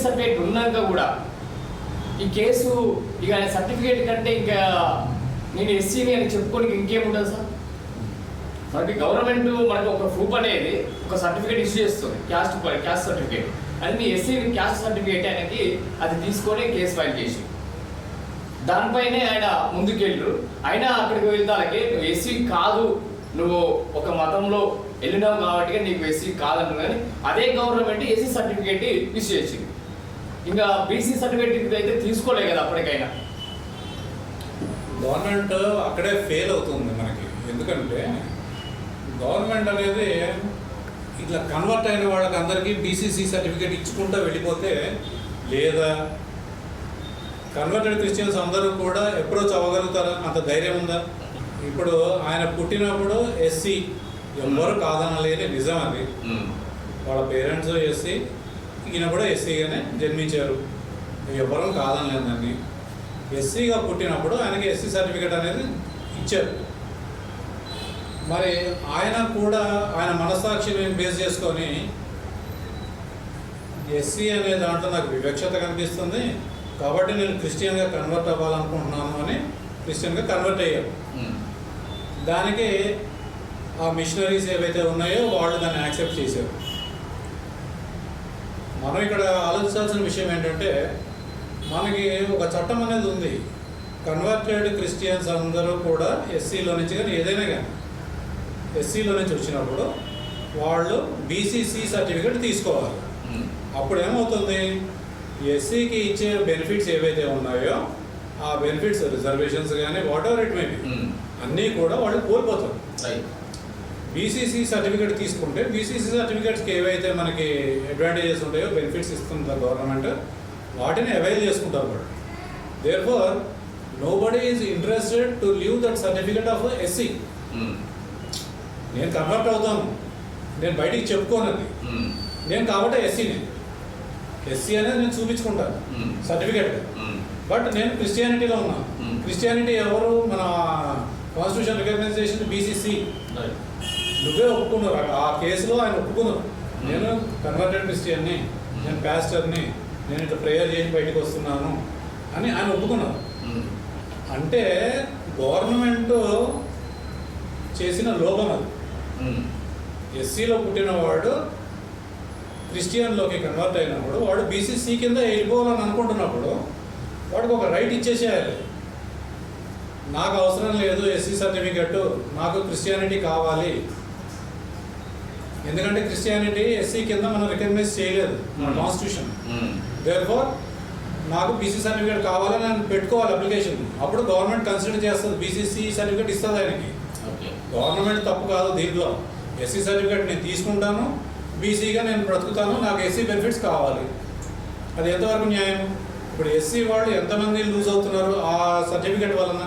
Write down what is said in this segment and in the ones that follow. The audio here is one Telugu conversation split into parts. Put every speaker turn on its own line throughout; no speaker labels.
సర్టిఫికేట్ ఉన్నాక కూడా ఈ కేసు ఇక సర్టిఫికేట్ కంటే ఇంకా నేను ఎస్సీని అని చెప్పుకోనికి ఇంకేముంటుంది సార్? మనకి గవర్నమెంట్ మనకి ఒక ప్రూఫ్ అనేది ఒక సర్టిఫికేట్ ఇష్యూ చేస్తుంది, క్యాస్ట్ సర్టిఫికేట్. అది మీ ఎస్సీ క్యాస్ట్ సర్టిఫికేట్ ఆయనకి అది తీసుకొని కేసు ఫైల్ చేసి దానిపైనే ఆయన ముందుకెళ్ళరు. అయినా అక్కడికి వెళ్తానికి నువ్వు ఎస్సీ కాదు, నువ్వు ఒక మతంలో వెళ్ళినావు కాబట్టి నీకు ఎస్సీ కాదంటారు. కానీ అదే గవర్నమెంట్ ఎస్సీ సర్టిఫికేట్ ఇష్యూ చేసింది. ఇంకా బీసీ సర్టిఫికేట్ అయితే తీసుకోలే కదా అప్పటికైనా.
గవర్నమెంట్ అక్కడే ఫెయిల్ అవుతుంది మనకి. ఎందుకంటే గవర్నమెంట్ అనేది ఇట్లా కన్వర్ట్ అయిన వాళ్ళకి అందరికీ బీసీసీ సర్టిఫికేట్ ఇచ్చుకుంటూ వెళ్ళిపోతే, లేదా కన్వర్టెడ్ క్రిస్టియన్స్ అందరూ కూడా అప్రోచ్ అవ్వగలుగుతారా? అంత ధైర్యం ఉందా? ఇప్పుడు ఆయన పుట్టినప్పుడు ఎస్సీ ఎవరు కాదనలేని నిజం అది. వాళ్ళ పేరెంట్స్ ఎస్సీ, ఈయన కూడా ఎస్సీగానే జన్మించారు, ఎవరు కాదనలేదండి. ఎస్సీగా పుట్టినప్పుడు ఆయనకి ఎస్సీ సర్టిఫికేట్ అనేది ఇచ్చారు. మరి ఆయన కూడా ఆయన మనస్సాక్షిని బేస్ చేసుకొని ఎస్సీ అనే దాంట్లో నాకు వివక్షత కనిపిస్తుంది కాబట్టి నేను క్రిస్టియన్గా కన్వర్ట్ అవ్వాలనుకుంటున్నాను అని క్రిస్టియన్గా కన్వర్ట్ అయ్యారు. దానికి ఆ మిషనరీస్ ఏవైతే ఉన్నాయో వాళ్ళు దాన్ని యాక్సెప్ట్ చేశారు. మనం ఇక్కడ ఆలోచించాల్సిన విషయం ఏంటంటే, మనకి ఒక చట్టం అనేది ఉంది. కన్వర్టెడ్ క్రిస్టియన్స్ అందరూ కూడా ఎస్సీలో నుంచి కానీ ఏదైనా కానీ ఎస్సీలో నుంచి వచ్చినప్పుడు వాళ్ళు బీసీసీ సర్టిఫికేట్ తీసుకోవాలి. అప్పుడు ఏమవుతుంది, ఎస్సీకి ఇచ్చే బెనిఫిట్స్ ఏవైతే ఉన్నాయో ఆ బెనిఫిట్స్, రిజర్వేషన్స్ కానీ what ever it may be, అన్నీ కూడా వాళ్ళు కోల్పోతారు. బీసీసీ సర్టిఫికేట్ తీసుకుంటే బీసీసీ సర్టిఫికేట్స్కి ఏవైతే మనకి అడ్వాంటేజెస్ ఉంటాయో, బెనిఫిట్స్ ఇస్తుంది గవర్నమెంట్, వాటిని అవైల్ చేసుకుంటారు వాళ్ళు. Therefore nobody is interested to leave that certificate of SC. నేను కన్వర్ట్ అవుతాను, నేను బయటికి చెప్పుకోనది, నేను కాబట్టి ఎస్సీని, ఎస్సీ అనేది నేను చూపించుకుంటాను సర్టిఫికేట్. బట్ నేను క్రిస్టియానిటీలో ఉన్నాను. క్రిస్టియానిటీ ఎవరు? మన కాన్స్టిట్యూషన్ రికగ్నైజ్ చేసిన బీసీసీ. నువ్వే ఒప్పుకున్నారు ఆ కేసులో, ఆయన ఒప్పుకున్నారు నేను కన్వర్టెడ్ క్రిస్టియన్ని, నేను పాస్టర్ని, నేను ఇట్లా ప్రేయర్ చేసి బయటకు వస్తున్నాను అని ఆయన ఒప్పుకున్నారు. అంటే గవర్నమెంట్ చేసిన లోపం అది. ఎస్సీలో పుట్టినవాడు క్రిస్టియన్లోకి కన్వర్ట్ అయినప్పుడు వాడు బీసీసీ కింద వెళ్ళిపోవాలని అనుకుంటున్నప్పుడు వాడికి ఒక రైట్ ఇచ్చేసేయాలి. నాకు అవసరం లేదు ఎస్సీ సర్టిఫికెట్, నాకు క్రిస్టియానిటీ కావాలి. ఎందుకంటే క్రిస్టియానిటీ ఎస్సీ కింద మనం రికగ్నైజ్ చేయలేదు మన కాన్స్టిట్యూషన్. దేర్ఫోర్ నాకు బీసీ సర్టిఫికేట్ కావాలని నేను పెట్టుకోవాలి అప్లికేషన్. అప్పుడు గవర్నమెంట్ కన్సిడర్ చేస్తుంది, బీసీసీ సర్టిఫికేట్ ఇస్తుంది ఆయనకి. గవర్నమెంట్ తప్పు కాదు దీంట్లో. ఎస్సీ సర్టిఫికేట్ నేను తీసుకుంటాను, బీసీగా నేను బ్రతుకుతాను, నాకు ఎస్సీ బెనిఫిట్స్ కావాలి. అది ఎంతవరకు న్యాయం? ఇప్పుడు ఎస్సీ వాళ్ళు ఎంతమంది లూజ్ అవుతున్నారు ఆ సర్టిఫికేట్ వలన?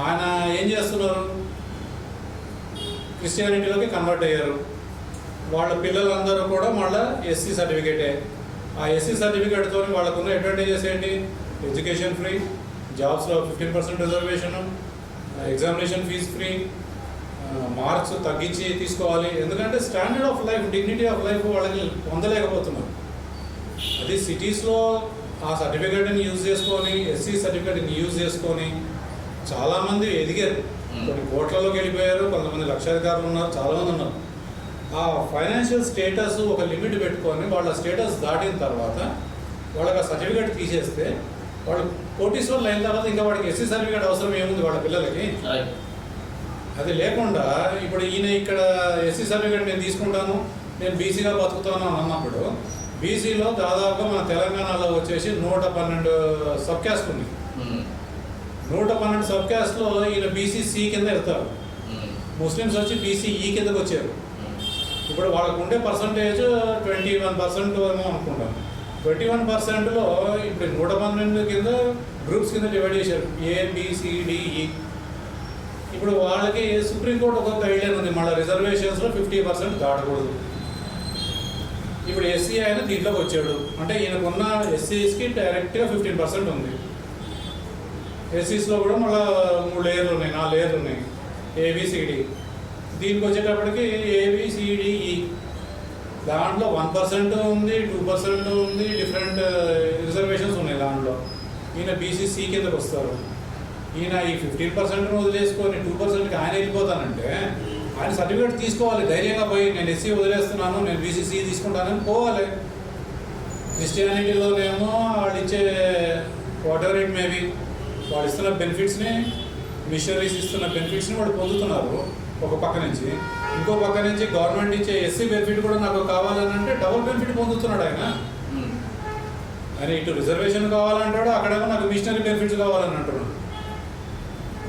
ఆయన ఏం చేస్తున్నారు, క్రిస్టియానిటీలోకి కన్వర్ట్ అయ్యారు, వాళ్ళ పిల్లలందరూ కూడా మళ్ళీ ఎస్సీ సర్టిఫికేటే. ఆ ఎస్సీ సర్టిఫికేట్తో వాళ్ళకున్న అడ్వాంటేజెస్ ఏంటి? ఎడ్యుకేషన్ ఫ్రీ, జాబ్స్లో 15% reservation, examination fee free, marks తగ్గించి తీసుకోవాలి. ఎందుకంటే standard of life, dignity of life వాళ్ళకి పొందలేకపోతున్నారు. అది సిటీస్లో ఆ సర్టిఫికేట్ని యూజ్ చేసుకొని, ఎస్సీ సర్టిఫికేట్ని యూజ్ చేసుకొని చాలామంది ఎదిగారు. కొన్ని కోట్లలోకి వెళ్ళిపోయారు, కొంతమంది లక్షాధికారులు ఉన్నారు, చాలామంది ఉన్నారు. ఆ ఫైనాన్షియల్ స్టేటస్ ఒక లిమిట్ పెట్టుకొని వాళ్ళ స్టేటస్ దాటిన తర్వాత వాళ్ళకి ఆ సర్టిఫికేట్ తీసేస్తే వాళ్ళు కోటీశ్వర్లు అయిన తర్వాత ఇంకా వాడికి ఎస్సీ సర్టిఫికేట్ అవసరం ఏముంది వాళ్ళ పిల్లలకి? అది లేకుండా ఇప్పుడు ఈయన ఇక్కడ ఎస్సీ సర్టిఫికేట్ నేను తీసుకుంటాను, నేను బీసీగా బతుకుతాను అన్నప్పుడు, బీసీలో దాదాపుగా మన తెలంగాణలో వచ్చేసి 112 సబ్ క్యాస్ట్ ఉంది. 112 సబ్ క్యాస్ట్లో ఈయన బీసీసీ కింద వెళ్తారు. ముస్లిమ్స్ వచ్చి బీసీఈ కిందకు వచ్చారు. ఇప్పుడు వాళ్ళకు ఉండే పర్సంటేజ్ 21% ఏమో అనుకుంటాను. 21%లో ఇప్పుడు 112 కింద గ్రూప్స్ కింద డివైడ్ చేశారు, ఏబిసిడిఈ. ఇప్పుడు వాళ్ళకి సుప్రీంకోర్టు ఒక గైడ్లైన్ ఉంది, మళ్ళీ రిజర్వేషన్స్లో 50% దాటకూడదు. ఇప్పుడు ఎస్సీ ఆయన దీంట్లోకి వచ్చాడు అంటే ఈయనకున్న ఎస్సీస్కి డైరెక్ట్గా 15% ఉంది. ఎస్సీస్లో కూడా మళ్ళీ 3 లేయర్లు ఉన్నాయి, 4 లేయర్లు ఉన్నాయి, ఏబిసిడి. దీనికి వచ్చేటప్పటికి ఏబిసిడిఈ దాంట్లో 1% ఉంది, 2% ఉంది, డిఫరెంట్ రిజర్వేషన్స్ ఉన్నాయి దాంట్లో. ఈయన బీసీసీ కిందకు వస్తారు. ఈయన ఈ 15% వదిలేసుకొని 2%కి ఆయన వెళ్ళిపోతానంటే ఆయన సర్టిఫికేట్ తీసుకోవాలి ధైర్యంగా పోయి, నేను ఎస్సీ వదిలేస్తున్నాను, నేను బీసీసీ తీసుకుంటానని పోవాలి. క్రిస్టియానిటీలోనేమో వాళ్ళు ఇచ్చే వాట్ ఎవర్ ఇట్ మేబీ, వాళ్ళు ఇస్తున్న బెనిఫిట్స్ని, మిషనరీస్ ఇస్తున్న బెనిఫిట్స్ని వాళ్ళు పొందుతున్నారు ఒక పక్క నుంచి. ఇంకో పక్క నుంచి గవర్నమెంట్ ఇచ్చే ఎస్సీ బెనిఫిట్ కూడా నాకు కావాలని అంటే డబుల్ బెనిఫిట్ పొందుతున్నాడు ఆయన. ఆయన ఇటు రిజర్వేషన్ కావాలంటాడు, అక్కడేమో నాకు మిషనరీ బెనిఫిట్స్ కావాలని అంటున్నాడు.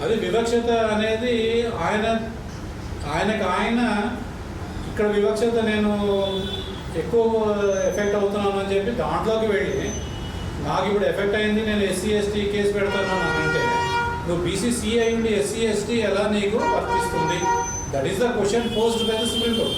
అది వివక్షత అనేది ఆయన ఇక్కడ వివక్షత నేను ఎక్కువ ఎఫెక్ట్ అవుతున్నాను అని చెప్పి దాంట్లోకి వెళ్ళి నాకు ఇప్పుడు ఎఫెక్ట్ అయింది, నేను ఎస్సీ ఎస్టీ కేసు పెడతాను అంటే నువ్వు బీసీసీ అయ్యుండి ఎస్సీ ఎస్టీ ఎలా నీకు వర్తిస్తుంది? That is the question posed by the supreme court.